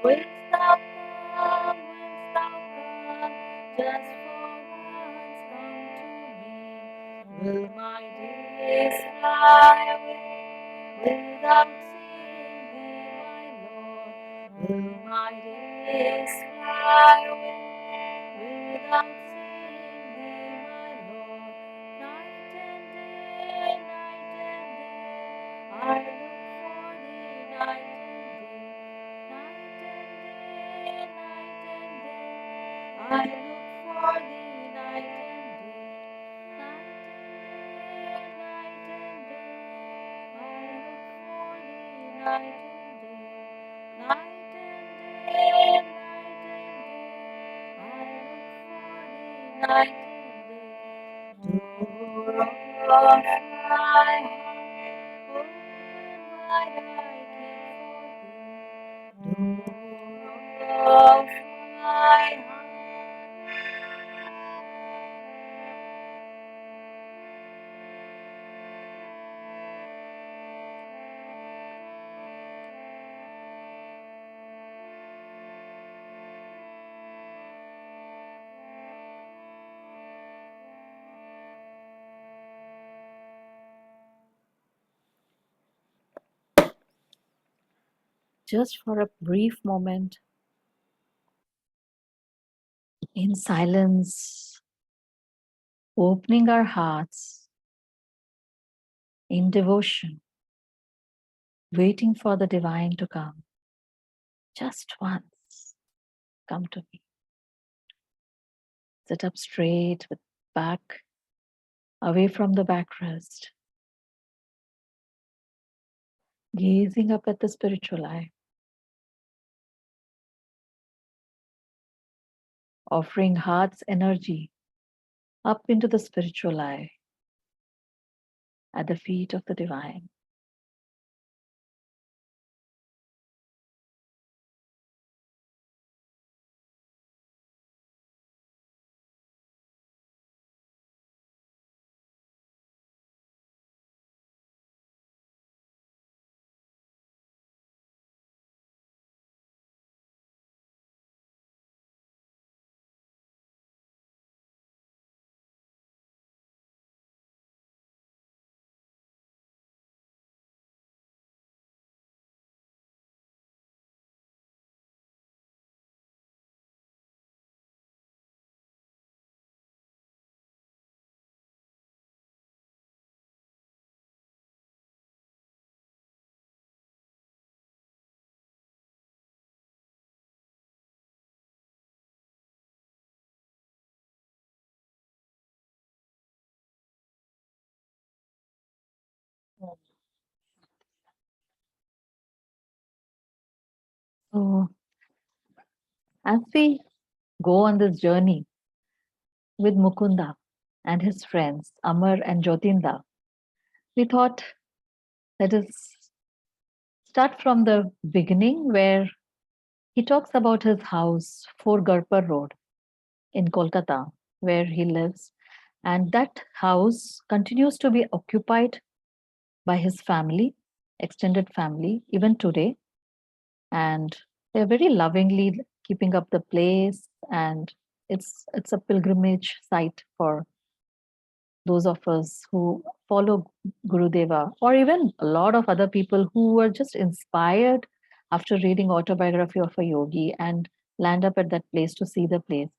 Wouldst thou come, wouldst thou come, just for once come to me? Will my days fly away without seeing thee, my Lord? Will my days fly away without seeing thee, my Lord? Night and day, night and day, I look for thee, night and day. Night and day, night and day, I look for thee, night and day. Night and day, night and day, I look for thee, night and day. Night and day, night and day, I look for thee, night and day. Door of my heart, open wide I keep for thee. Door of my heart. Just for a brief moment, in silence, opening our hearts in devotion, waiting for the divine to come. Just once, come to me. Sit up straight with back away from the backrest, gazing up at the spiritual eye, offering heart's energy up into the spiritual eye at the feet of the divine. So, as we go on this journey with Mukunda and his friends, Amar and Jyotinda, we thought, let us start from the beginning where he talks about his house, 4 Garpar Road in Kolkata, where he lives. And that house continues to be occupied by his family, extended family, even today. And they're very lovingly keeping up the place. And it's a pilgrimage site for those of us who follow Gurudeva, or even a lot of other people who were just inspired after reading autobiography of a yogi and land up at that place to see the place.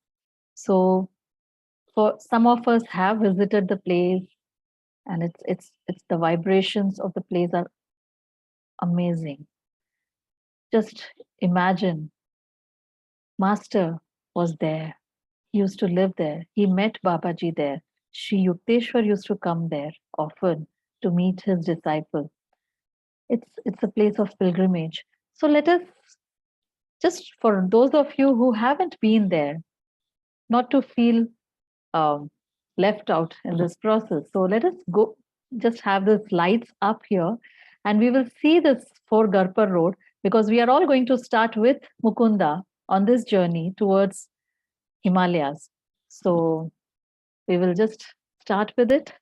So for some of us have visited the place, and it's the vibrations of the place are amazing. Just imagine, Master was there. He used to live there. He met Babaji there. Shri Yukteswar used to come there often to meet his disciple. It's a place of pilgrimage. So let us, just for those of you who haven't been there, not to feel um, left out in this process. So let us go, just have this lights up here, and we will see this 4 Garpar Road, because we are all going to start with Mukunda on this journey towards Himalayas. So we will just start with it.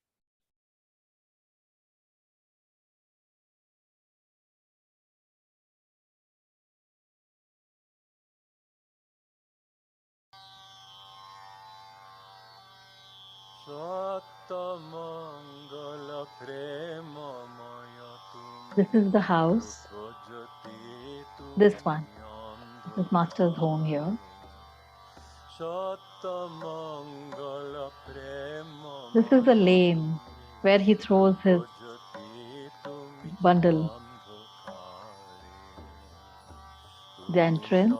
This is the house. This one. This master's home here. This is the lane where he throws his bundle. The entrance.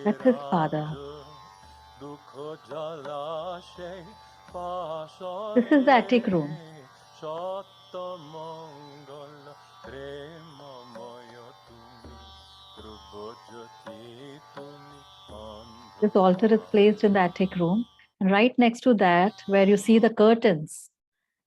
That's his father. This is the attic room. This altar is placed in the attic room. And right next to that, where you see the curtains,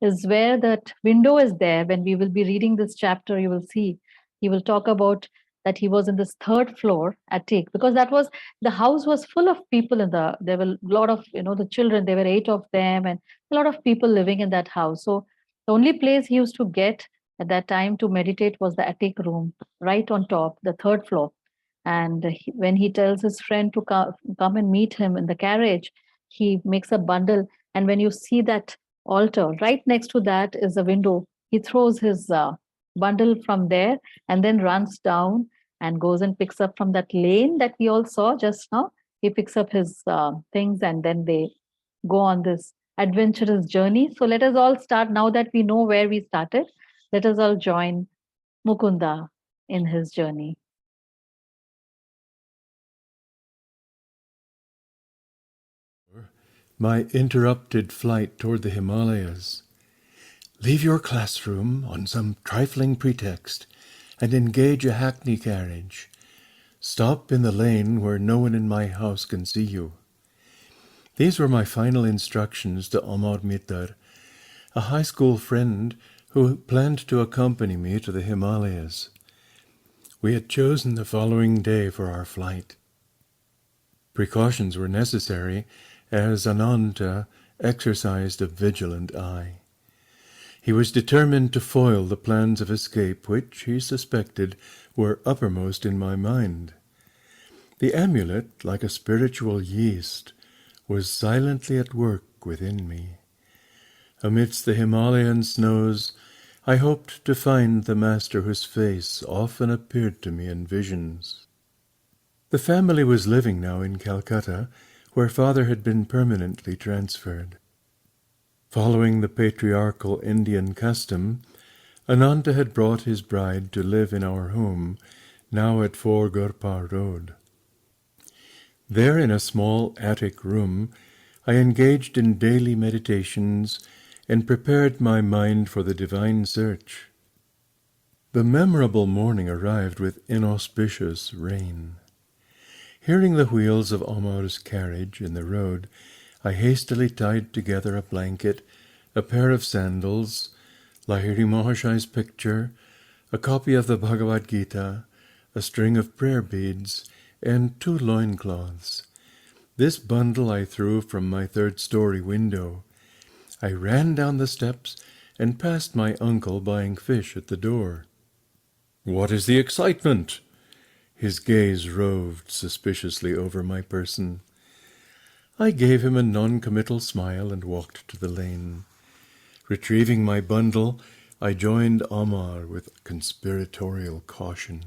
is where that window is there. When we will be reading this chapter, you will see he will talk about that he was in this third floor attic, because that was, the house was full of people there were a lot of, the children, there were 8 of them, and a lot of people living in that house. So the only place he used to get at that time to meditate was the attic room, right on top, the third floor. And when he tells his friend to come and meet him in the carriage, he makes a bundle. And when you see that altar, right next to that is a window, he throws his bundle from there and then runs down and goes and picks up from that lane that we all saw just now. He picks up his things, and then they go on this adventurous journey. So let us all start, now that we know where we started, let us all join Mukunda in his journey. My interrupted flight toward the Himalayas. Leave your classroom on some trifling pretext and engage a hackney carriage. Stop in the lane where no one in my house can see you. These were my final instructions to Amar Mitar, a high school friend who planned to accompany me to the Himalayas. We had chosen the following day for our flight. Precautions were necessary, as Ananta exercised a vigilant eye. He was determined to foil the plans of escape which, he suspected, were uppermost in my mind. The amulet, like a spiritual yeast, was silently at work within me. Amidst the Himalayan snows, I hoped to find the master whose face often appeared to me in visions. The family was living now in Calcutta, where father had been permanently transferred. Following the patriarchal Indian custom, Ananta had brought his bride to live in our home, now at 4 Gurpar Road. There, in a small attic room, I engaged in daily meditations and prepared my mind for the divine search. The memorable morning arrived with inauspicious rain. Hearing the wheels of Omar's carriage in the road, I hastily tied together a blanket, a pair of sandals, Lahiri Mahashai's picture, a copy of the Bhagavad Gita, a string of prayer beads, and 2 loincloths. This bundle I threw from my 3rd-story window. I ran down the steps and passed my uncle buying fish at the door. "What is the excitement?" His gaze roved suspiciously over my person. I gave him a non-committal smile and walked to the lane. Retrieving my bundle, I joined Amar with conspiratorial caution.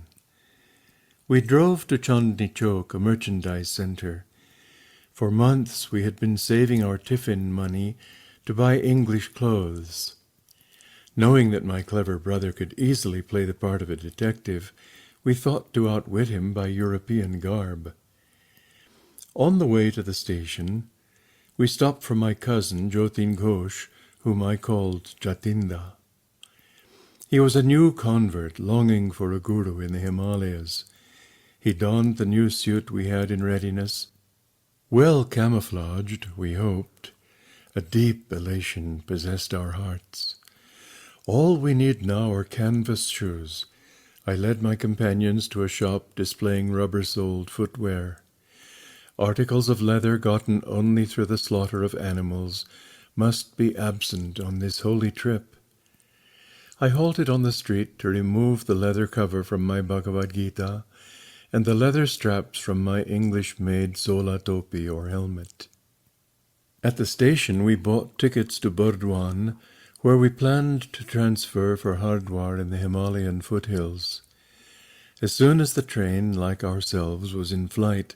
We drove to Chandni Chowk, a merchandise center. For months we had been saving our tiffin money to buy English clothes. Knowing that my clever brother could easily play the part of a detective, we thought to outwit him by European garb. On the way to the station, we stopped for my cousin, Jotin Ghosh, whom I called Jatinda. He was a new convert longing for a guru in the Himalayas. He donned the new suit we had in readiness. Well camouflaged, we hoped, a deep elation possessed our hearts. All we need now are canvas shoes. I led my companions to a shop displaying rubber-soled footwear. Articles of leather gotten only through the slaughter of animals must be absent on this holy trip. I halted on the street to remove the leather cover from my Bhagavad Gita and the leather straps from my English-made Zola topi or helmet. At the station we bought tickets to Burdwan, where we planned to transfer for Hardwar in the Himalayan foothills. As soon as the train, like ourselves, was in flight,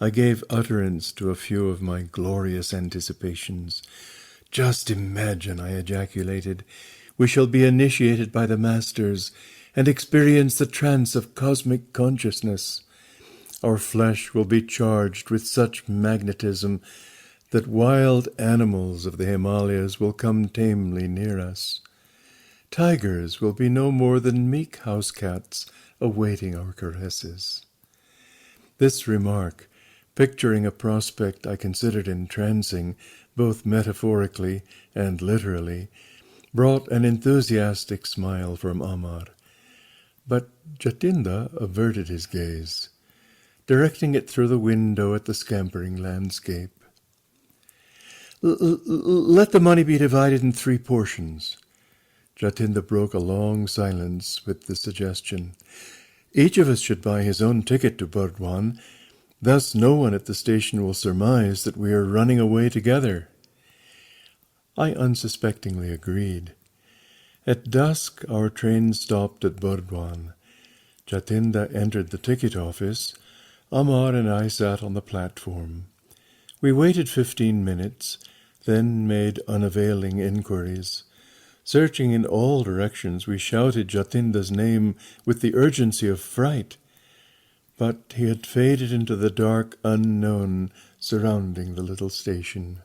I gave utterance to a few of my glorious anticipations. "Just imagine," I ejaculated, "we shall be initiated by the masters and experience the trance of cosmic consciousness. Our flesh will be charged with such magnetism that wild animals of the Himalayas will come tamely near us. Tigers will be no more than meek house cats awaiting our caresses." This remark, picturing a prospect I considered entrancing, both metaphorically and literally, brought an enthusiastic smile from Amar. But Jatinda averted his gaze, directing it through the window at the scampering landscape. Let the money be divided in 3 portions." Jatinda broke a long silence with the suggestion. "Each of us should buy his own ticket to Burdwan. Thus no one at the station will surmise that we are running away together." I unsuspectingly agreed. At dusk our train stopped at Burdwan. Jatinda entered the ticket office. Amar and I sat on the platform. We waited 15 minutes, then made unavailing inquiries. Searching in all directions, we shouted Jatinda's name with the urgency of fright. But he had faded into the dark unknown surrounding the little station.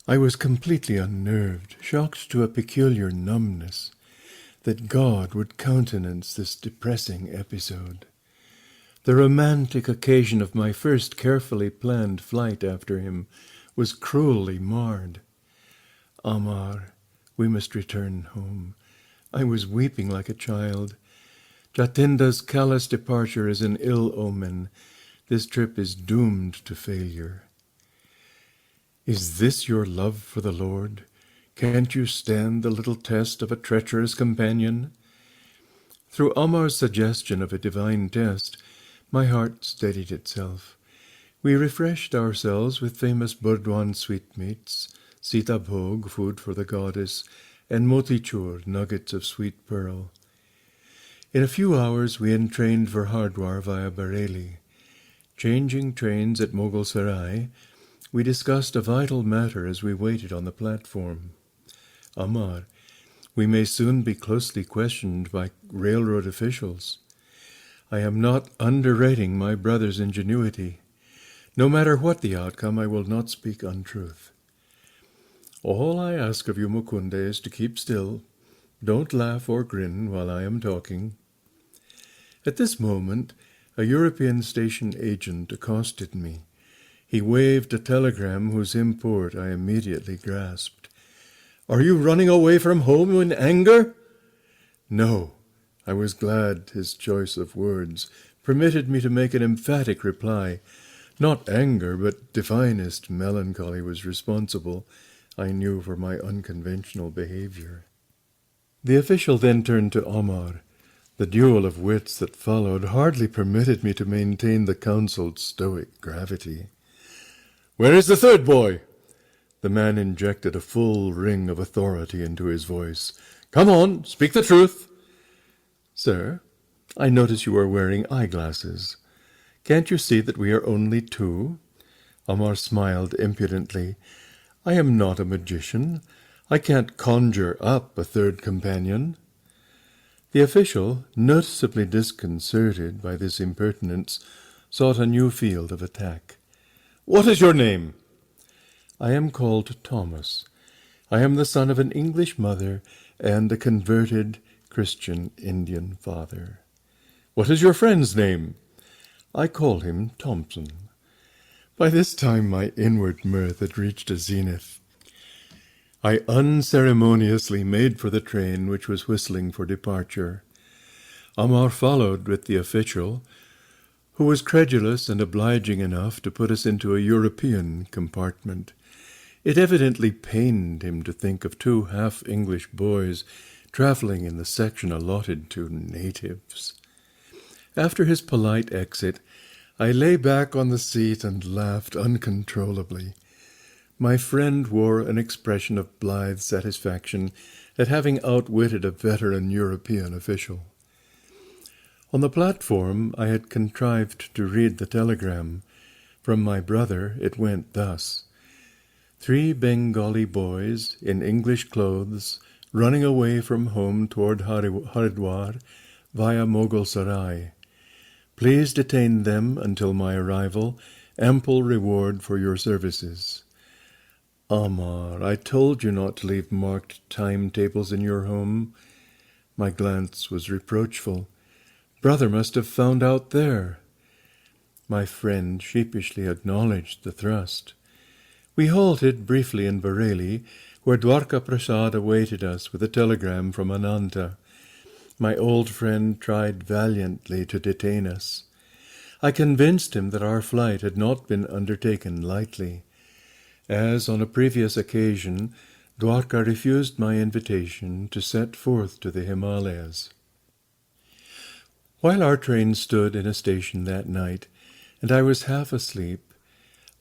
I was completely unnerved, shocked to a peculiar numbness, that God would countenance this depressing episode. The romantic occasion of my first carefully planned flight after him was cruelly marred. "Amar, we must return home." I was weeping like a child. "Jatinda's callous departure is an ill omen. This trip is doomed to failure." "Is this your love for the Lord? Can't you stand the little test of a treacherous companion?" Through Amar's suggestion of a divine test, my heart steadied itself. We refreshed ourselves with famous Burdwan sweetmeats, Sita Bhog, food for the goddess, and motichur, nuggets of sweet pearl. In a few hours we entrained for Hardwar via Bareilly. Changing trains at Mughal Sarai, we discussed a vital matter as we waited on the platform. "Amar, we may soon be closely questioned by railroad officials. I am not underrating my brother's ingenuity. No matter what the outcome, I will not speak untruth." "All I ask of you, Mukunda, is to keep still. Don't laugh or grin while I am talking." At this moment, a European station agent accosted me. He waved a telegram whose import I immediately grasped. "Are you running away from home in anger?" "No." I was glad his choice of words permitted me to make an emphatic reply. Not anger, but divinest melancholy was responsible, I knew, for my unconventional behavior. The official then turned to Amar. The duel of wits that followed hardly permitted me to maintain the counselled stoic gravity. "Where is the third boy?" The man injected a full ring of authority into his voice. "Come on, speak the truth." "Sir, I notice you are wearing eyeglasses. Can't you see that we are only 2? Amar smiled impudently. "I am not a magician. I can't conjure up a third companion." The official, noticeably disconcerted by this impertinence, sought a new field of attack. "What is your name?" "I am called Thomas. I am the son of an English mother and a converted Christian Indian father." "What is your friend's name?" "I call him Thompson." By this time my inward mirth had reached a zenith. I unceremoniously made for the train which was whistling for departure. Amar followed with the official, who was credulous and obliging enough to put us into a European compartment. It evidently pained him to think of two half-English boys travelling in the section allotted to natives. After his polite exit, I lay back on the seat and laughed uncontrollably. My friend wore an expression of blithe satisfaction at having outwitted a veteran European official. On the platform I had contrived to read the telegram. From my brother it went thus: 3 Bengali boys in English clothes running away from home toward Haridwar via Mughal Sarai. Please detain them until my arrival. Ample reward for your services. Amar, I told you not to leave marked timetables in your home. My glance was reproachful. Brother must have found out there. My friend sheepishly acknowledged the thrust. We halted briefly in Bareilly, where Dwarka Prasad awaited us with a telegram from Ananta. My old friend tried valiantly to detain us. I convinced him that our flight had not been undertaken lightly. As on a previous occasion, Dwarka refused my invitation to set forth to the Himalayas. While our train stood in a station that night, and I was half asleep,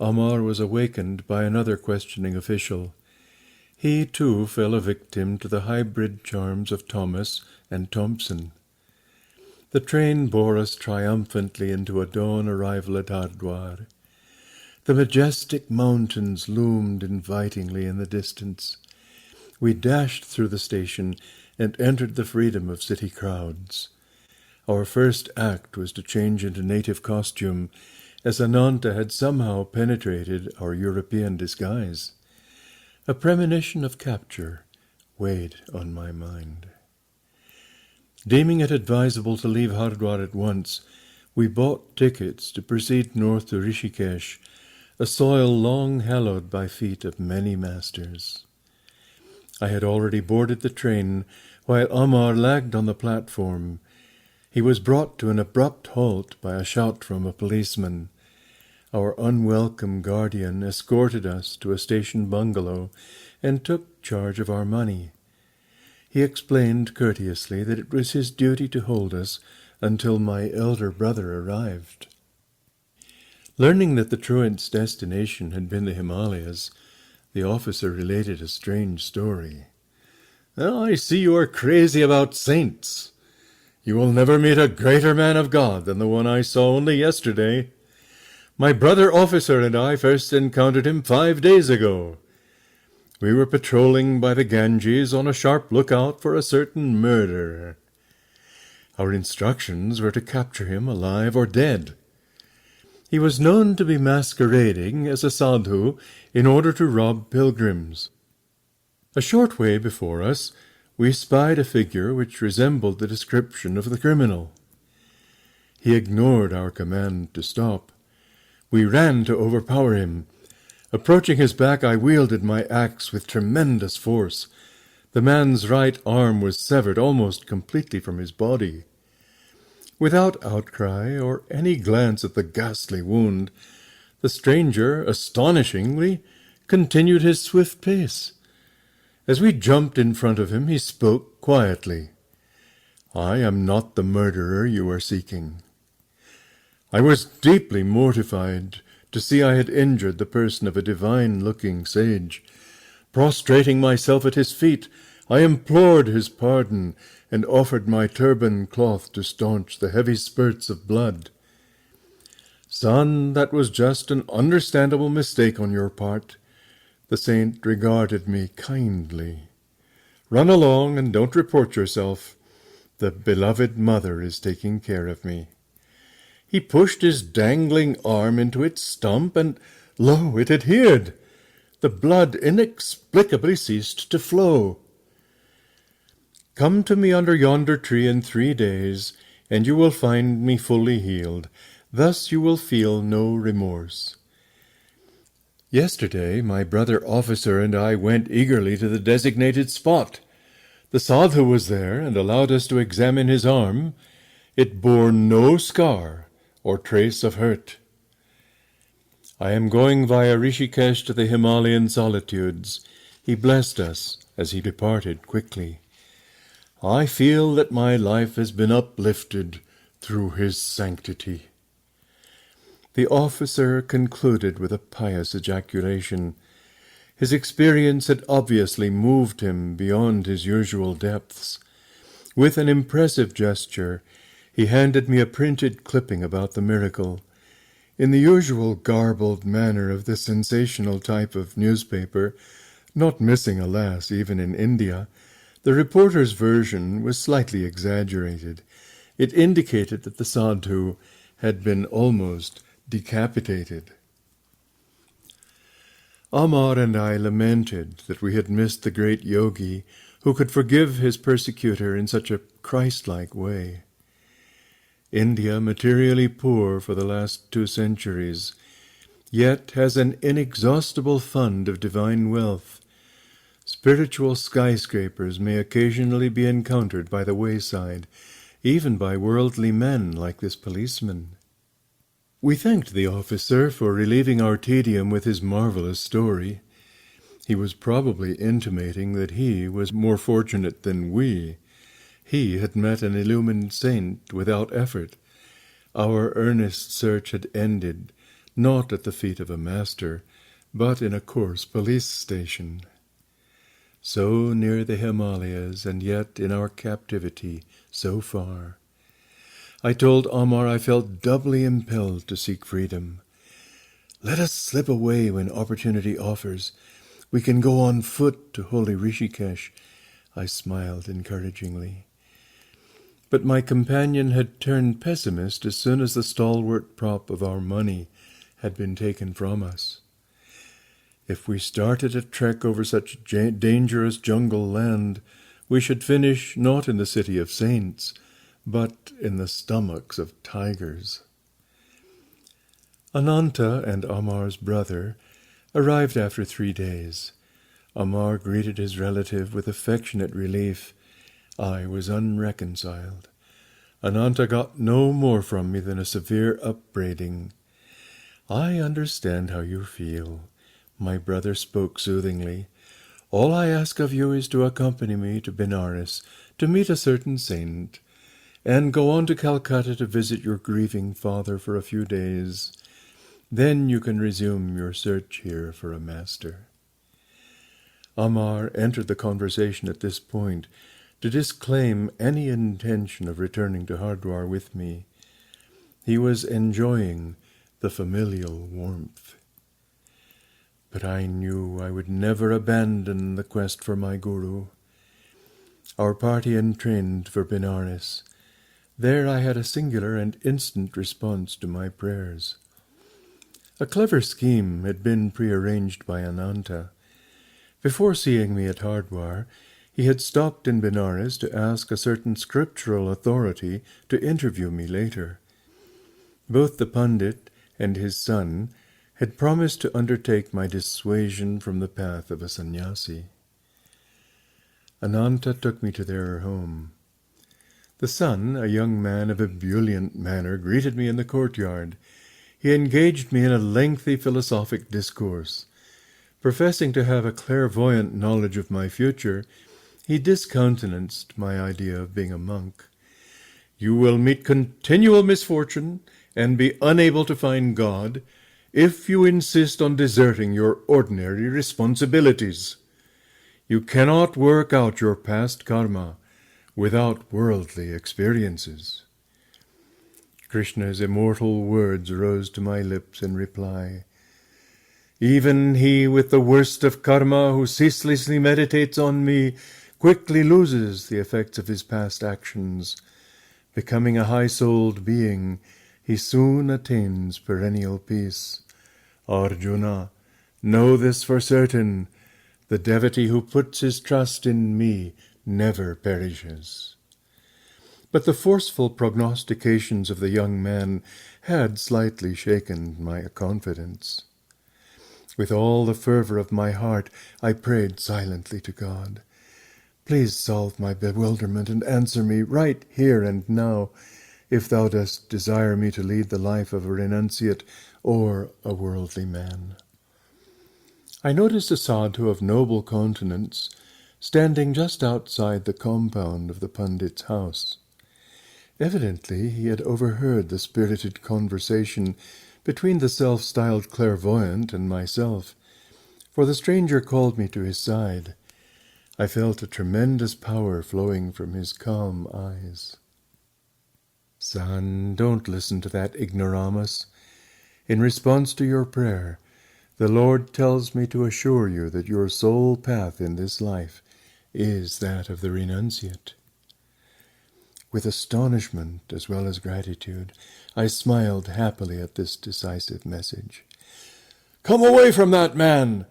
Amar was awakened by another questioning official. He, too, fell a victim to the hybrid charms of Thomas and Thompson. The train bore us triumphantly into a dawn arrival at Haridwar. The majestic mountains loomed invitingly in the distance. We dashed through the station and entered the freedom of city crowds. Our first act was to change into native costume, as Ananta had somehow penetrated our European disguise. A premonition of capture weighed on my mind. Deeming it advisable to leave Haridwar at once, we bought tickets to proceed north to Rishikesh, a soil long hallowed by feet of many masters. I had already boarded the train, while Amar lagged on the platform. He was brought to an abrupt halt by a shout from a policeman. Our unwelcome guardian escorted us to a station bungalow and took charge of our money. He explained courteously that it was his duty to hold us until my elder brother arrived. Learning that the truant's destination had been the Himalayas, the officer related a strange story. "Well, I see you are crazy about saints. You will never meet a greater man of God than the one I saw only yesterday. My brother officer and I first encountered him 5 days ago. We were patrolling by the Ganges on a sharp lookout for a certain murderer. Our instructions were to capture him alive or dead. He was known to be masquerading as a sadhu in order to rob pilgrims. A short way before us, we spied a figure which resembled the description of the criminal. He ignored our command to stop. We ran to overpower him. Approaching his back, I wielded my axe with tremendous force. The man's right arm was severed almost completely from his body. Without outcry or any glance at the ghastly wound, the stranger, astonishingly, continued his swift pace. As we jumped in front of him, he spoke quietly. "I am not the murderer you are seeking." I was deeply mortified to see I had injured the person of a divine-looking sage. Prostrating myself at his feet, I implored his pardon and offered my turban cloth to staunch the heavy spurts of blood. "Son, that was just an understandable mistake on your part." The saint regarded me kindly. "Run along and don't report yourself. The beloved mother is taking care of me." He pushed his dangling arm into its stump, and lo, it adhered. The blood inexplicably ceased to flow. "Come to me under yonder tree in 3 days, and you will find me fully healed. Thus you will feel no remorse." Yesterday my brother officer and I went eagerly to the designated spot. The sadhu was there and allowed us to examine his arm. It bore no scar or trace of hurt. I am going via Rishikesh to the Himalayan solitudes. He blessed us as he departed quickly. I feel that my life has been uplifted through his sanctity. The officer concluded with a pious ejaculation. His experience had obviously moved him beyond his usual depths. With an impressive gesture, he handed me a printed clipping about the miracle. In the usual garbled manner of the sensational type of newspaper, not missing, alas, even in India, the reporter's version was slightly exaggerated. It indicated that the sadhu had been almost decapitated. Amar and I lamented that we had missed the great yogi who could forgive his persecutor in such a Christ-like way. India, materially poor for the last 2 centuries, yet has an inexhaustible fund of divine wealth. Spiritual skyscrapers may occasionally be encountered by the wayside, even by worldly men like this policeman. We thanked the officer for relieving our tedium with his marvelous story. He was probably intimating that he was more fortunate than we. He had met an illumined saint without effort. Our earnest search had ended, not at the feet of a master, but in a coarse police station. So near the Himalayas, and yet in our captivity so far. I told Amar I felt doubly impelled to seek freedom. Let us slip away when opportunity offers. We can go on foot to holy Rishikesh. I smiled encouragingly. But my companion had turned pessimist as soon as the stalwart prop of our money had been taken from us. If we started a trek over such dangerous jungle land, we should finish not in the city of saints, but in the stomachs of tigers. Ananta and Amar's brother arrived after 3 days. Amar greeted his relative with affectionate relief. I was unreconciled. Ananta got no more from me than a severe upbraiding. I understand how you feel. My brother spoke soothingly. All I ask of you is to accompany me to Benares, to meet a certain saint, and go on to Calcutta to visit your grieving father for a few days. Then you can resume your search here for a master. Amar entered the conversation at this point to disclaim any intention of returning to Hardwar with me. He was enjoying the familial warmth. But I knew I would never abandon the quest for my guru. Our party entrained for Benares. There I had a singular and instant response to my prayers. A clever scheme had been prearranged by Ananta. Before seeing me at Hardwar, he had stopped in Benares to ask a certain scriptural authority to interview me later. Both the pundit and his son had promised to undertake my dissuasion from the path of a sannyasi. Ananta took me to their home. The son, a young man of ebullient manner, greeted me in the courtyard. He engaged me in a lengthy philosophic discourse. Professing to have a clairvoyant knowledge of my future, he discountenanced my idea of being a monk. You will meet continual misfortune and be unable to find God if you insist on deserting your ordinary responsibilities. You cannot work out your past karma without worldly experiences. Krishna's immortal words rose to my lips in reply. Even he with the worst of karma who ceaselessly meditates on me quickly loses the effects of his past actions. Becoming a high-souled being, he soon attains perennial peace. Arjuna, know this for certain, the devotee who puts his trust in me never perishes. But the forceful prognostications of the young man had slightly shaken my confidence. With all the fervor of my heart, I prayed silently to God. Please solve my bewilderment and answer me right here and now. if thou dost desire me to lead the life of a renunciate or a worldly man. I noticed a sadhu of noble countenance standing just outside the compound of the pundit's house. Evidently he had overheard the spirited conversation between the self-styled clairvoyant and myself, for the stranger called me to his side. I felt a tremendous power flowing from his calm eyes. "Son, don't listen to that ignoramus. In response to your prayer, the Lord tells me to assure you that your sole path in this life is that of the renunciate." With astonishment as well as gratitude, I smiled happily at this decisive message. "Come away from that man!"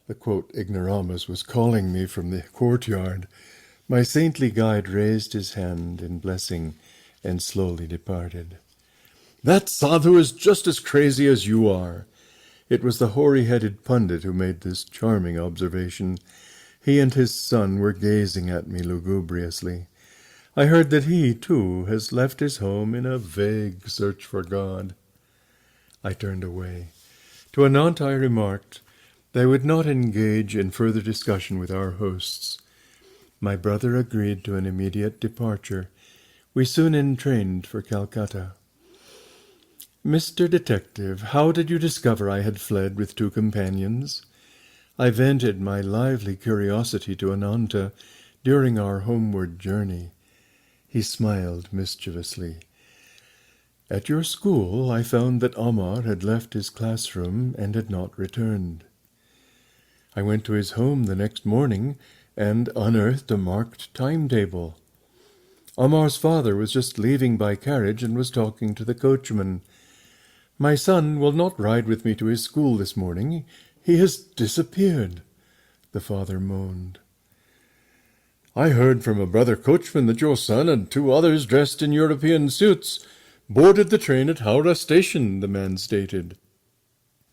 the quote ignoramus was calling me from the courtyard. My saintly guide raised his hand in blessing and slowly departed. "That sadhu is just as crazy as you are." It was the hoary-headed pundit who made this charming observation. He and his son were gazing at me lugubriously. I heard that he, too, has left his home in a vague search for God. I turned away. To Anant I remarked they would not engage in further discussion with our hosts. My brother agreed to an immediate departure. We soon entrained for Calcutta. "Mr. Detective, how did you discover I had fled with 2 companions?" I vented my lively curiosity to Ananta during our homeward journey. He smiled mischievously. "At your school I found that Amar had left his classroom and had not returned. I went to his home the next morning and unearthed a marked timetable. Amar's father was just leaving by carriage and was talking to the coachman. 'My son will not ride with me to his school this morning. He has disappeared,' the father moaned. 'I heard from a brother coachman that your son and 2 others dressed in European suits boarded the train at Howrah station,' the man stated.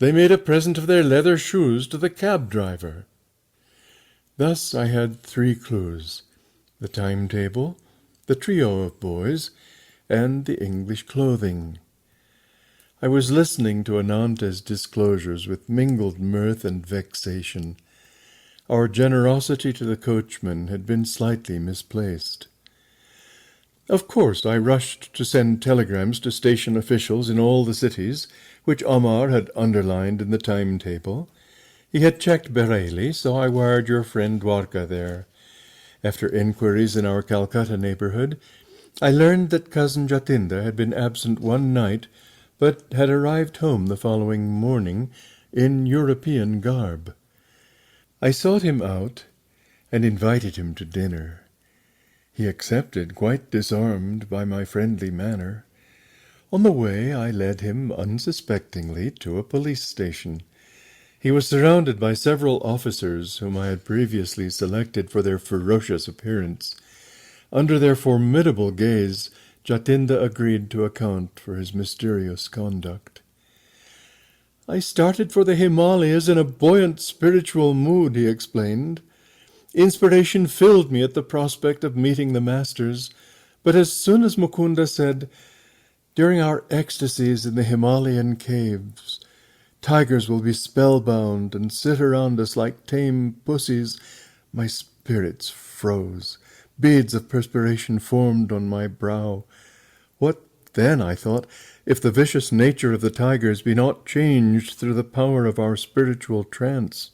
'They made a present of their leather shoes to the cab driver.' Thus I had 3 clues: the timetable, the trio of boys, and the English clothing. I was listening to Ananta's disclosures with mingled mirth and vexation. Our generosity to the coachman had been slightly misplaced. Of course, I rushed to send telegrams to station officials in all the cities, which Amar had underlined in the timetable. He had checked Bareilly, so I wired your friend Dwarka there. After inquiries in our Calcutta neighborhood, I learned that cousin Jatinda had been absent one night, but had arrived home the following morning in European garb. I sought him out and invited him to dinner. He accepted, quite disarmed by my friendly manner. On the way I led him unsuspectingly to a police station. He was surrounded by several officers whom I had previously selected for their ferocious appearance. Under their formidable gaze, Jatinda agreed to account for his mysterious conduct. "I started for the Himalayas in a buoyant spiritual mood," he explained. "Inspiration filled me at the prospect of meeting the masters, but as soon as Mukunda said, 'During our ecstasies in the Himalayan caves, tigers will be spellbound and sit around us like tame pussies,' my spirits froze. Beads of perspiration formed on my brow. What then, I thought, if the vicious nature of the tigers be not changed through the power of our spiritual trance?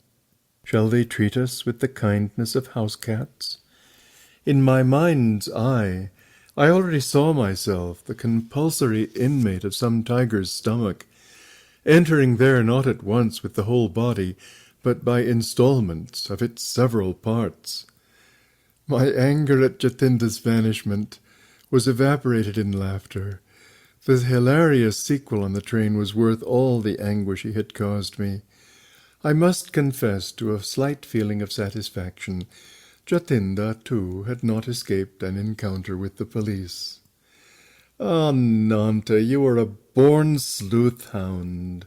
Shall they treat us with the kindness of house cats? In my mind's eye, I already saw myself the compulsory inmate of some tiger's stomach, entering there not at once with the whole body, but by installments of its several parts. My anger at Jatinda's vanishment was evaporated in laughter. The hilarious sequel on the train was worth all the anguish he had caused me. I must confess to a slight feeling of satisfaction. Jatinda, too, had not escaped an encounter with the police. "Ah, Nanta, you are a born sleuth-hound."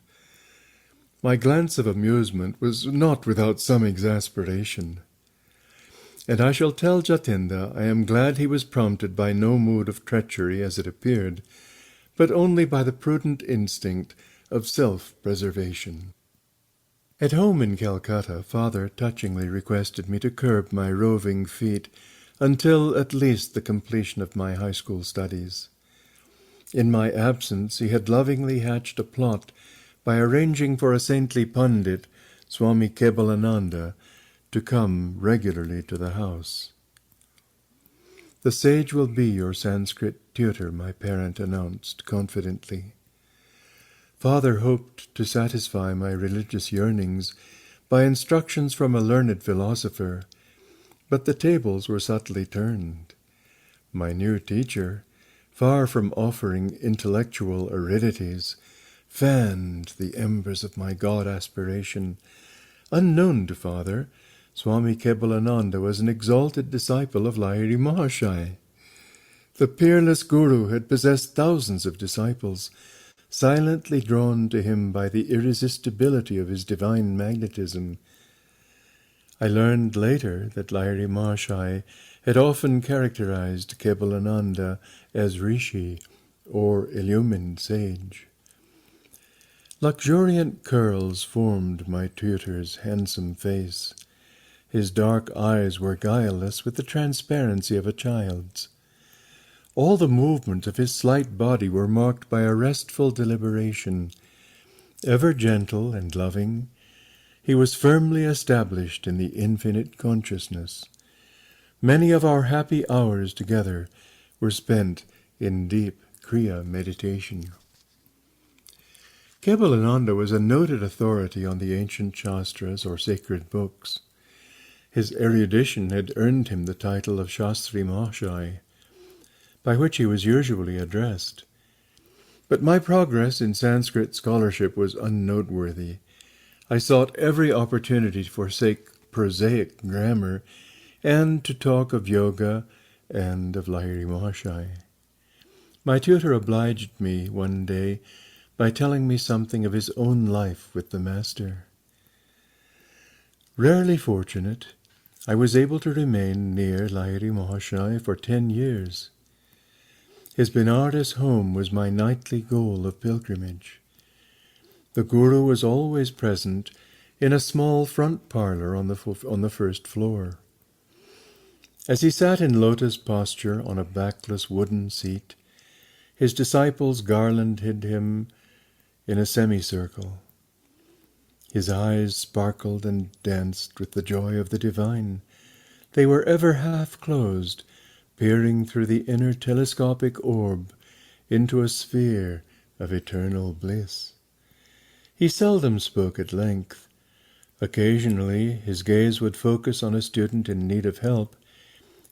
My glance of amusement was not without some exasperation. And I shall tell Jatindra I am glad he was prompted by no mood of treachery as it appeared, but only by the prudent instinct of self-preservation. At home in Calcutta, Father touchingly requested me to curb my roving feet until at least the completion of my high school studies. In my absence, he had lovingly hatched a plot by arranging for a saintly pundit, Swami Kebalananda, to come regularly to the house. The sage will be your Sanskrit tutor, my parent announced confidently. Father hoped to satisfy my religious yearnings by instructions from a learned philosopher, but the tables were subtly turned. My new teacher, far from offering intellectual aridities, fanned the embers of my God aspiration. Unknown to Father, Swami Kebalananda was an exalted disciple of Lahiri Mahashai. The peerless Guru had possessed thousands of disciples, silently drawn to him by the irresistibility of his divine magnetism. I learned later that Lahiri Mahashai had often characterized Kebalananda as Rishi, or illumined sage. Luxuriant curls formed my tutor's handsome face. His dark eyes were guileless with the transparency of a child's. All the movements of his slight body were marked by a restful deliberation. Ever gentle and loving, he was firmly established in the infinite consciousness. Many of our happy hours together were spent in deep Kriya meditation. Kebalananda was a noted authority on the ancient Shastras or sacred books. His erudition had earned him the title of Shastri Mahashai, by which he was usually addressed. But my progress in Sanskrit scholarship was unnoteworthy. I sought every opportunity to forsake prosaic grammar and to talk of yoga and of Lahiri Mahashai. My tutor obliged me one day by telling me something of his own life with the master. Rarely fortunate, I was able to remain near Lahiri Mahashai for 10 years. His Benares home was my nightly goal of pilgrimage. The Guru was always present in a small front parlour on the first floor. As he sat in lotus posture on a backless wooden seat, his disciples garlanded him in a semicircle. His eyes sparkled and danced with the joy of the divine. They were ever half closed, peering through the inner telescopic orb into a sphere of eternal bliss. He seldom spoke at length. Occasionally his gaze would focus on a student in need of help.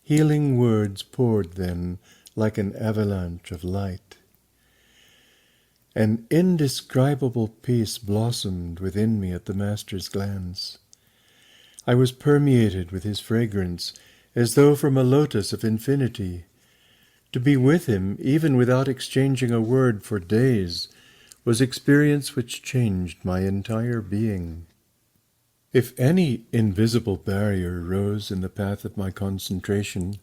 Healing words poured then like an avalanche of light. An indescribable peace blossomed within me at the Master's glance. I was permeated with his fragrance, as though from a lotus of infinity. To be with him, even without exchanging a word for days, was experience which changed my entire being. If any invisible barrier rose in the path of my concentration,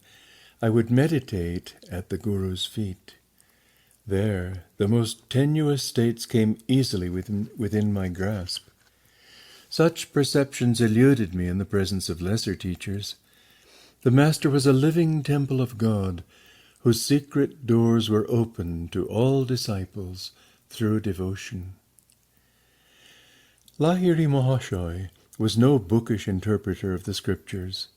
I would meditate at the Guru's feet. There, the most tenuous states came easily within my grasp. Such perceptions eluded me in the presence of lesser teachers. The Master was a living temple of God, whose secret doors were open to all disciples through devotion. Lahiri Mahashai was no bookish interpreter of the scriptures.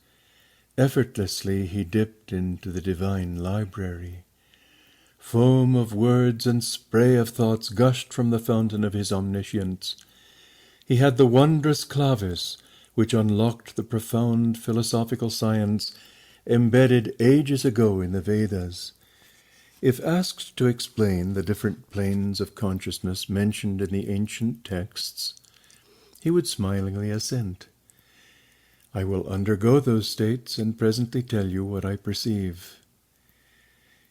Effortlessly he dipped into the divine library. Foam of words and spray of thoughts gushed from the fountain of his omniscience. He had the wondrous clavis which unlocked the profound philosophical science embedded ages ago in the Vedas. If asked to explain the different planes of consciousness mentioned in the ancient texts, he would smilingly assent. I will undergo those states and presently tell you what I perceive.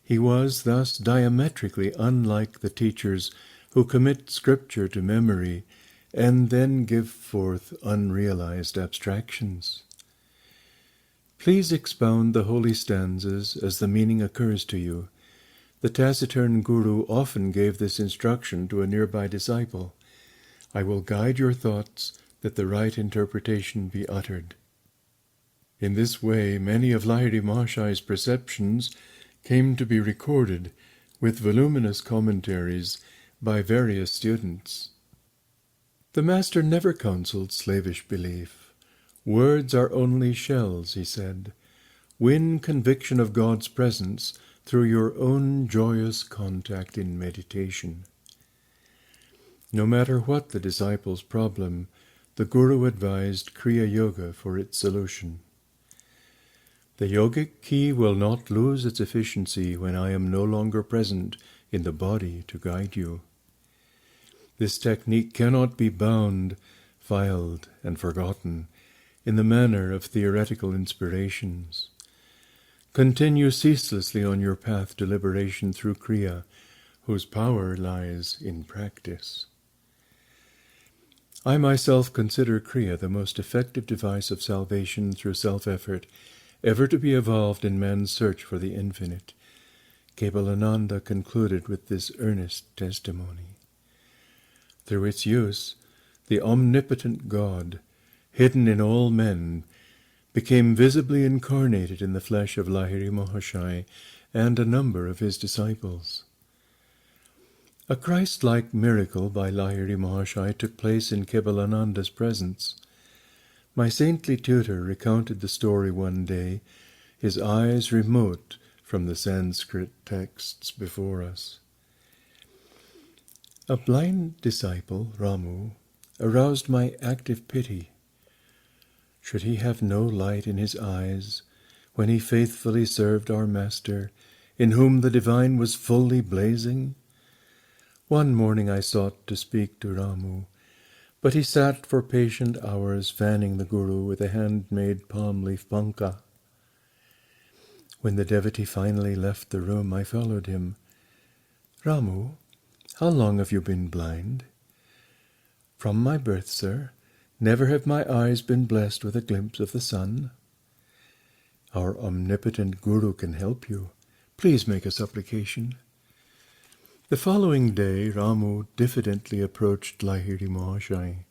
He was thus diametrically unlike the teachers who commit scripture to memory and then give forth unrealized abstractions. Please expound the holy stanzas as the meaning occurs to you. The taciturn guru often gave this instruction to a nearby disciple. I will guide your thoughts that the right interpretation be uttered. In this way, many of Lahiri Mahashai's perceptions came to be recorded with voluminous commentaries by various students. The master never counseled slavish belief. Words are only shells, he said. Win conviction of God's presence through your own joyous contact in meditation. No matter what the disciple's problem, the Guru advised Kriya Yoga for its solution. The yogic key will not lose its efficiency when I am no longer present in the body to guide you. This technique cannot be bound, filed, and forgotten in the manner of theoretical inspirations. Continue ceaselessly on your path to liberation through Kriya, whose power lies in practice. I myself consider Kriya the most effective device of salvation through self-effort ever to be evolved in man's search for the infinite. Kebalananda concluded with this earnest testimony. Through its use, the omnipotent God, hidden in all men, became visibly incarnated in the flesh of Lahiri Mahashai and a number of his disciples. A Christ-like miracle by Lahiri Mahashai took place in Kebalananda's presence. My saintly tutor recounted the story one day, his eyes remote from the Sanskrit texts before us. A blind disciple, Ramu, aroused my active pity. Should he have no light in his eyes when he faithfully served our Master, in whom the divine was fully blazing? One morning I sought to speak to Ramu, but he sat for patient hours fanning the Guru with a handmade palm leaf panka. When the devotee finally left the room, I followed him. Ramu, how long have you been blind? From my birth, sir. Never have my eyes been blessed with a glimpse of the sun. Our omnipotent Guru can help you. Please make a supplication. The following day, Ramu diffidently approached Lahiri Mahashai.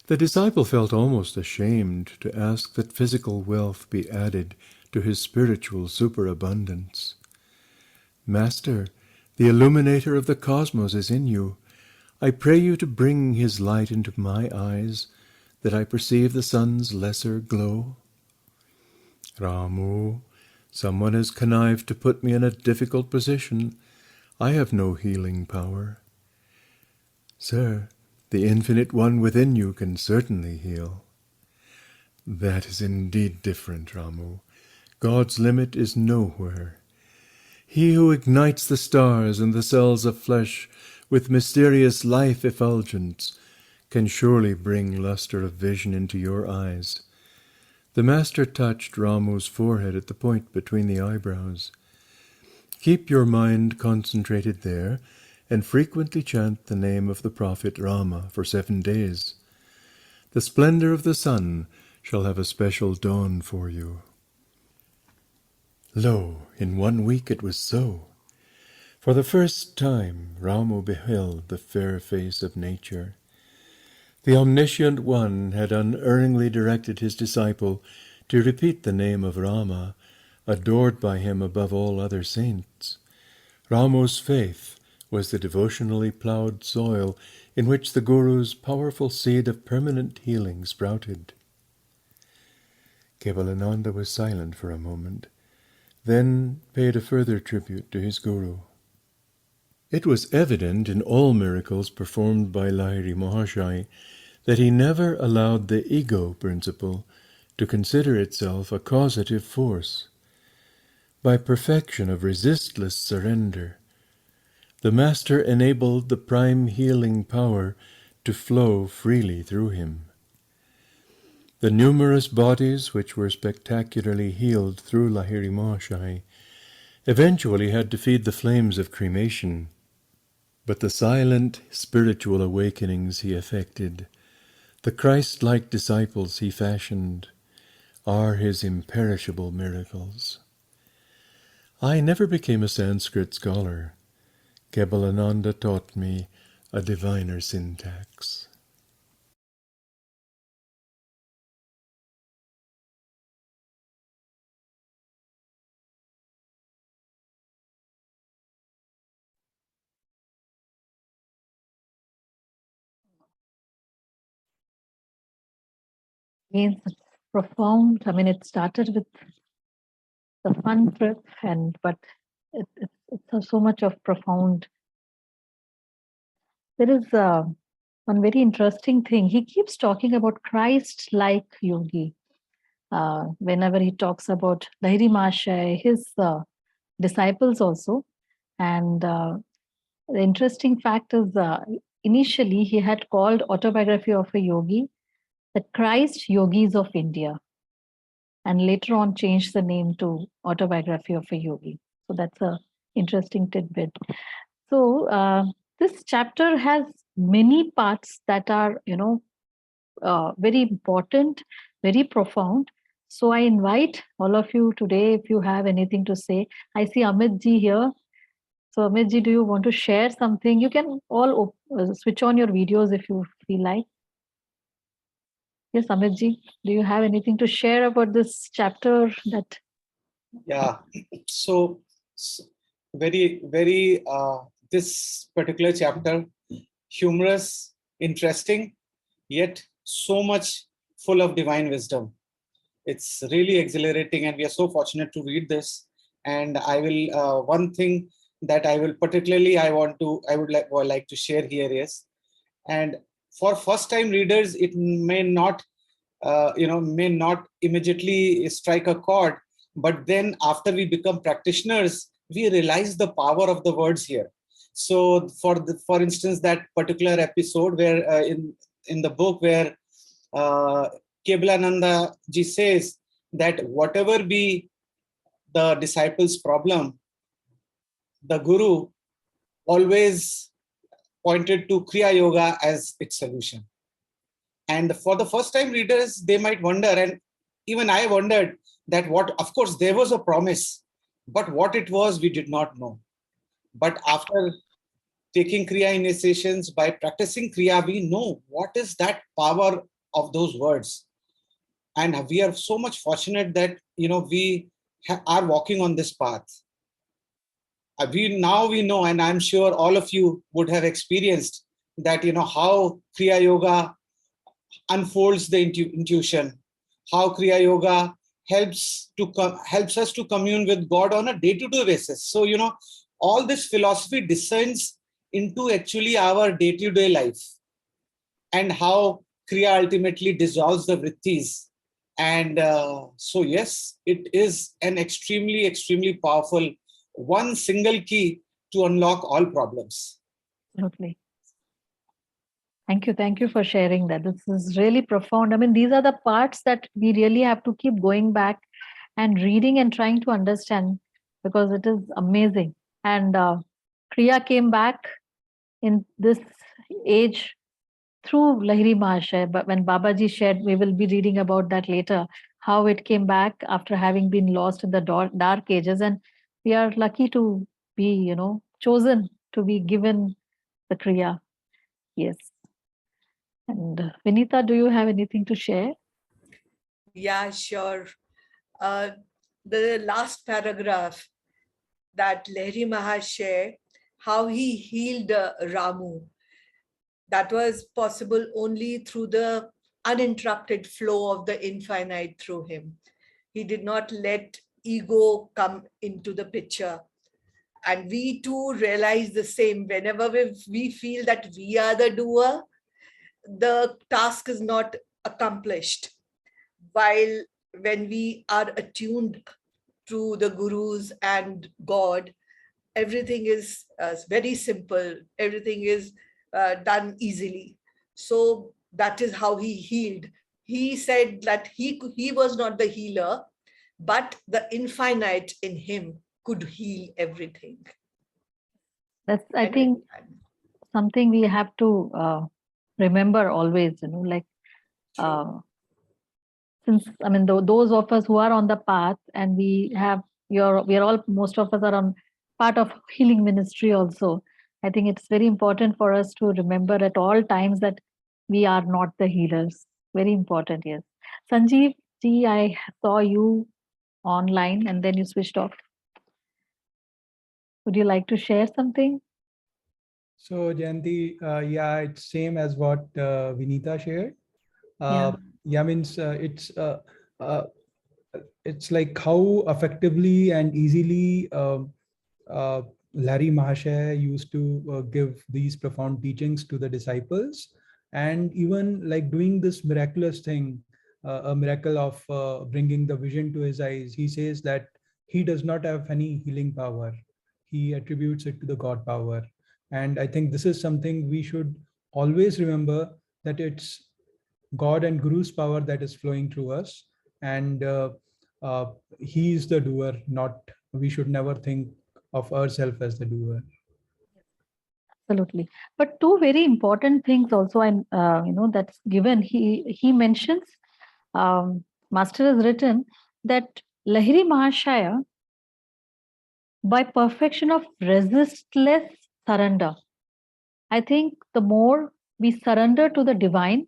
The disciple felt almost ashamed to ask that physical wealth be added to his spiritual superabundance. Master, the illuminator of the cosmos is in you. I pray you to bring his light into my eyes, that I perceive the sun's lesser glow. Ramu, someone has connived to put me in a difficult position. I have no healing power. Sir, the infinite one within you can certainly heal. That is indeed different, Ramu. God's limit is nowhere. He who ignites the stars and the cells of flesh with mysterious life effulgence can surely bring luster of vision into your eyes. The master touched Ramu's forehead at the point between the eyebrows. Keep your mind concentrated there, and frequently chant the name of the prophet Rama for 7 days. The splendor of the sun shall have a special dawn for you. Lo, in 1 week it was so. For the first time, Ramu beheld the fair face of nature. The Omniscient One had unerringly directed his disciple to repeat the name of Rama, adored by him above all other saints. Ramu's faith was the devotionally ploughed soil in which the Guru's powerful seed of permanent healing sprouted. Kebalananda was silent for a moment, then paid a further tribute to his Guru. It was evident in all miracles performed by Lahiri Mahashai that he never allowed the ego principle to consider itself a causative force. By perfection of resistless surrender, the Master enabled the prime healing power to flow freely through him. The numerous bodies which were spectacularly healed through Lahiri Mahashai eventually had to feed the flames of cremation. But the silent spiritual awakenings he effected, the Christ-like disciples he fashioned, are his imperishable miracles. I never became a Sanskrit scholar. Kebalananda taught me a diviner syntax. Again, such profound. I mean, it started with the fun trip, but it's so much of profound. There is one very interesting thing. He keeps talking about Christ-like yogi. Whenever he talks about Lahiri Mahasaya, his disciples also. And the interesting fact is, initially he had called Autobiography of a Yogi the Christ Yogis of India, and later on changed the name to Autobiography of a Yogi. So that's a interesting tidbit. So this chapter has many parts that are, very important, very profound. So I invite all of you today, if you have anything to say. I see Amit ji here. So Amit ji, do you want to share something? You can all switch on your videos if you feel like. Yes, Amit ji, do you have anything to share about this chapter? That Yeah. So very this particular chapter, humorous, interesting, yet so much full of divine wisdom. It's really exhilarating, and we are so fortunate to read this. And I will one thing that I will particularly I would like to share here is, and for first time readers it may not may not immediately strike a chord, but then after we become practitioners we realize the power of the words here. So for instance, that particular episode where in the book where Kebalananda ji says that whatever be the disciples' problem, the guru always pointed to Kriya Yoga as its solution. And for the first time readers, they might wonder, and even I wondered, that what, of course, there was a promise, but what it was, we did not know. But after taking Kriya initiations, by practicing Kriya, we know what is that power of those words. And we are so much fortunate that, we are walking on this path. We know, and I'm sure all of you would have experienced that, how Kriya Yoga unfolds the intuition, how Kriya Yoga helps us to commune with God on a day-to-day basis. So, all this philosophy descends into actually our day-to-day life, and how Kriya ultimately dissolves the vrittis. And so, yes, it is an extremely, extremely powerful one single key to unlock all problems. absolutely. Thank you for sharing that. This is really profound. I mean, these are the parts that we really have to keep going back and reading and trying to understand, because it is amazing. And Kriya came back in this age through Lahiri Mahasaya. But when Babaji shared, we will be reading about that later, how it came back after having been lost in the dark ages. And we are lucky to be, chosen to be given the Kriya. Yes. And Vinita, do you have anything to share? Yeah, sure. Uh, the last paragraph that Lahiri Maharaj shared, how he healed Ramu, that was possible only through the uninterrupted flow of the infinite through him. He did not let ego come into the picture. And we too realize the same. Whenever we feel that we are the doer, the task is not accomplished. While when we are attuned to the gurus and God, everything is very simple. Everything is done easily. So that is how he healed. He said that he was not the healer, but the infinite in him could heal everything. That's, I think, something we have to remember always, like since I mean those of us who are on the path, and we are all, most of us are on part of healing ministry also. I think it's very important for us to remember at all times that we are not the healers. Very important, yes. Sanjeev ji, I saw you online and then you switched off. Would you like to share something? So Jayanti, yeah, it's same as what Vinita shared. Yeah. Yeah, means uh, it's like how effectively and easily uh, Larry Mahasaya used to give these profound teachings to the disciples, and even like doing this miraculous thing, a miracle of bringing the vision to his eyes. He says that he does not have any healing power. He attributes it to the God power. And I think this is something we should always remember, that it's God and Guru's power that is flowing through us. And uh, he is the doer, not, we should never think of ourselves as the doer. Absolutely. But two very important things also, and that's given. He mentions, Master has written that Lahiri Mahashaya, by perfection of resistless surrender. I think the more we surrender to the divine,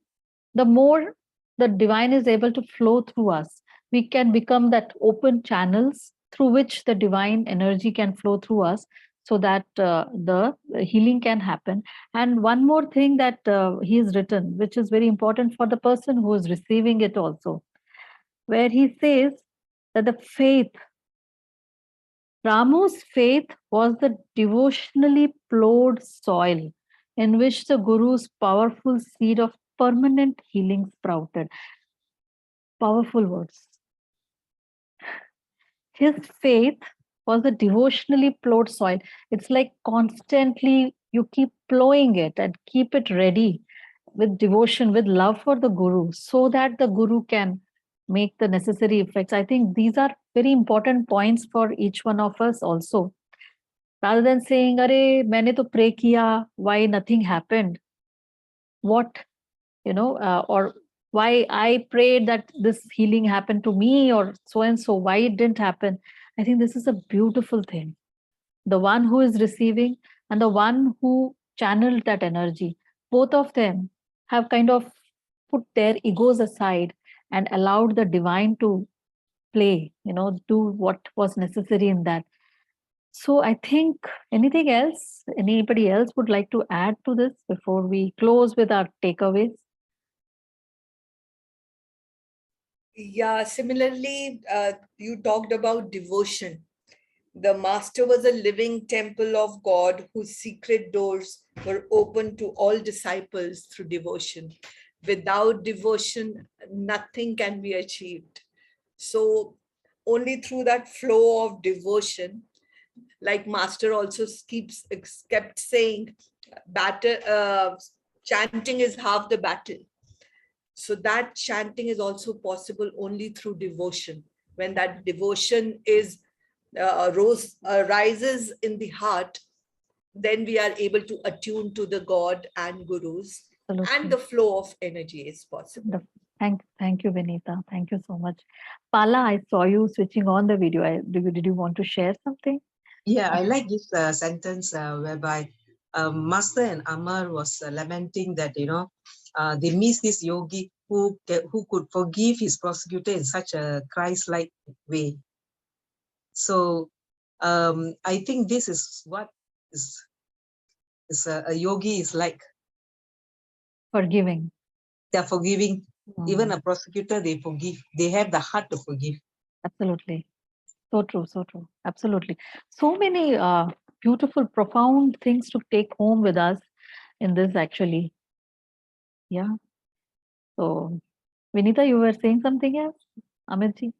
the more the divine is able to flow through us. We can become that open channels through which the divine energy can flow through us, so that the healing can happen. And one more thing that he has written, which is very important for the person who is receiving it also, where he says that the faith, Ramu's faith was the devotionally plowed soil in which the Guru's powerful seed of permanent healing sprouted. Powerful words. His faith was the devotionally plowed soil. It's like constantly you keep plowing it and keep it ready with devotion, with love for the Guru, so that the Guru can make the necessary effects. I think these are very important points for each one of us also. Rather than saying, "Arey, maine to pray kiya, why nothing happened?" What, or why I prayed that this healing happened to me, or so and so, why it didn't happen. I think this is a beautiful thing. The one who is receiving and the one who channeled that energy, both of them have kind of put their egos aside and allowed the divine to play, do what was necessary in that. So I think, anything else, anybody else would like to add to this before we close with our takeaways? Yeah, similarly, you talked about devotion. The master was a living temple of God whose secret doors were open to all disciples through devotion. Without devotion, nothing can be achieved. So, only through that flow of devotion, like master also kept saying, chanting is half the battle. So that chanting is also possible only through devotion. When that devotion rises in the heart, then we are able to attune to the God and Gurus, Absolutely. and the flow of energy is possible. Thank you, Vinita. Thank you so much. Pala, I saw you switching on the video. Did you want to share something? Yeah, I like this sentence whereby Master and Amar was lamenting that, they miss this yogi who could forgive his prosecutor in such a Christ-like way. So I think this is what is a yogi is like. Forgiving. They're forgiving. Even a prosecutor, they forgive. They have the heart to forgive. Absolutely. So true, so true. Absolutely. So many beautiful, profound things to take home with us in this, actually. Yeah. So, Vinita, you were saying something else? Amitji?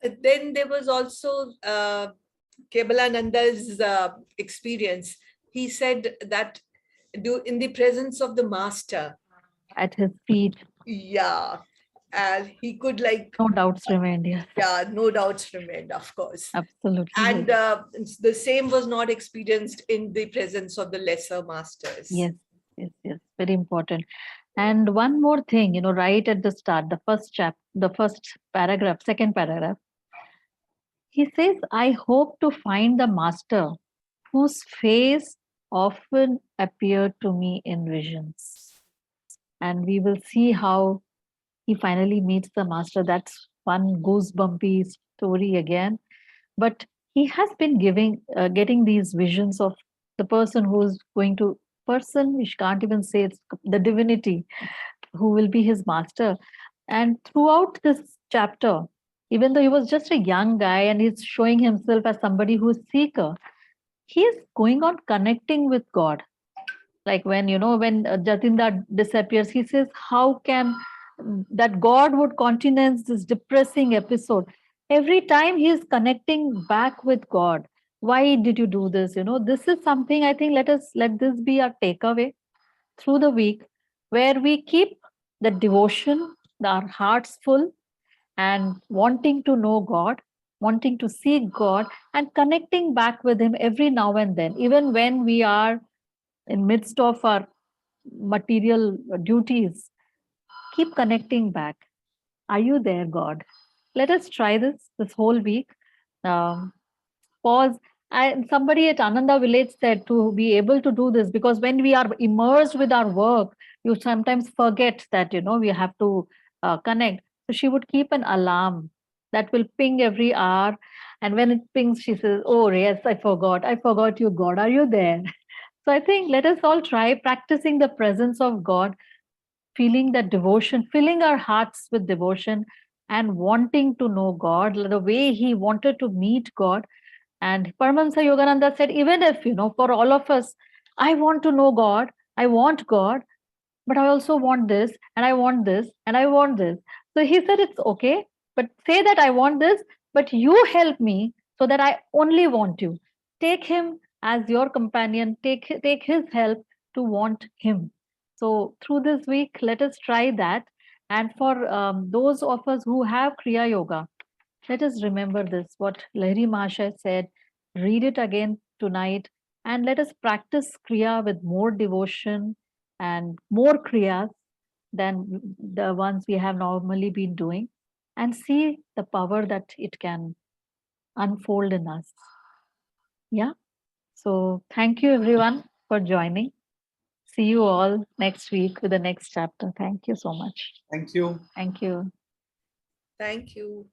Then there was also Kebalananda's experience. He said that in the presence of the master, At his feet. yeah, and he could No doubts remained, yes. Yeah, no doubts remained, of course. Absolutely. And the same was not experienced in the presence of the lesser masters. Yes. Very important. And one more thing, right at the start, the first paragraph, second paragraph, he says, I hope to find the master whose face often appeared to me in visions. And we will see how he finally meets the master. That's one goosebumpy story again. But he has been getting these visions of the person who's going to, person, we can't even say it's the divinity who will be his master. And throughout this chapter, even though he was just a young guy and he's showing himself as somebody who's seeker, he is going on connecting with God. Like when Jatinda disappears, he says, how can that God would countenance this depressing episode? Every time he is connecting back with God. Why did you do this? This is something I think, let this be our takeaway through the week, where we keep the devotion, our hearts full, and wanting to know God, wanting to seek God, and connecting back with Him every now and then, even when we are in midst of our material duties. Keep connecting back. Are you there, God? Let us try this whole week. Um, Pause. And somebody at Ananda Village said to be able to do this, because when we are immersed with our work, you sometimes forget that we have to connect. So she would keep an alarm that will ping every hour, and when it pings, she says, "Oh yes, I forgot. I forgot you, God. Are you there?" So I think let us all try practicing the presence of God, feeling that devotion, filling our hearts with devotion, and wanting to know God the way He wanted to meet God. And Paramahansa Yogananda said, even if, for all of us, I want to know God, I want God, but I also want this, and I want this, and I want this. So he said, it's okay, but say that I want this, but you help me so that I only want you. Take him as your companion, take his help to want him. So through this week, let us try that. And for those of us who have Kriya Yoga, let us remember this, what Lahiri Mahasaya said, read it again tonight, and let us practice Kriya with more devotion and more Kriyas than the ones we have normally been doing, and see the power that it can unfold in us. Yeah. So thank you everyone for joining. See you all next week with the next chapter. Thank you so much. Thank you. Thank you. Thank you.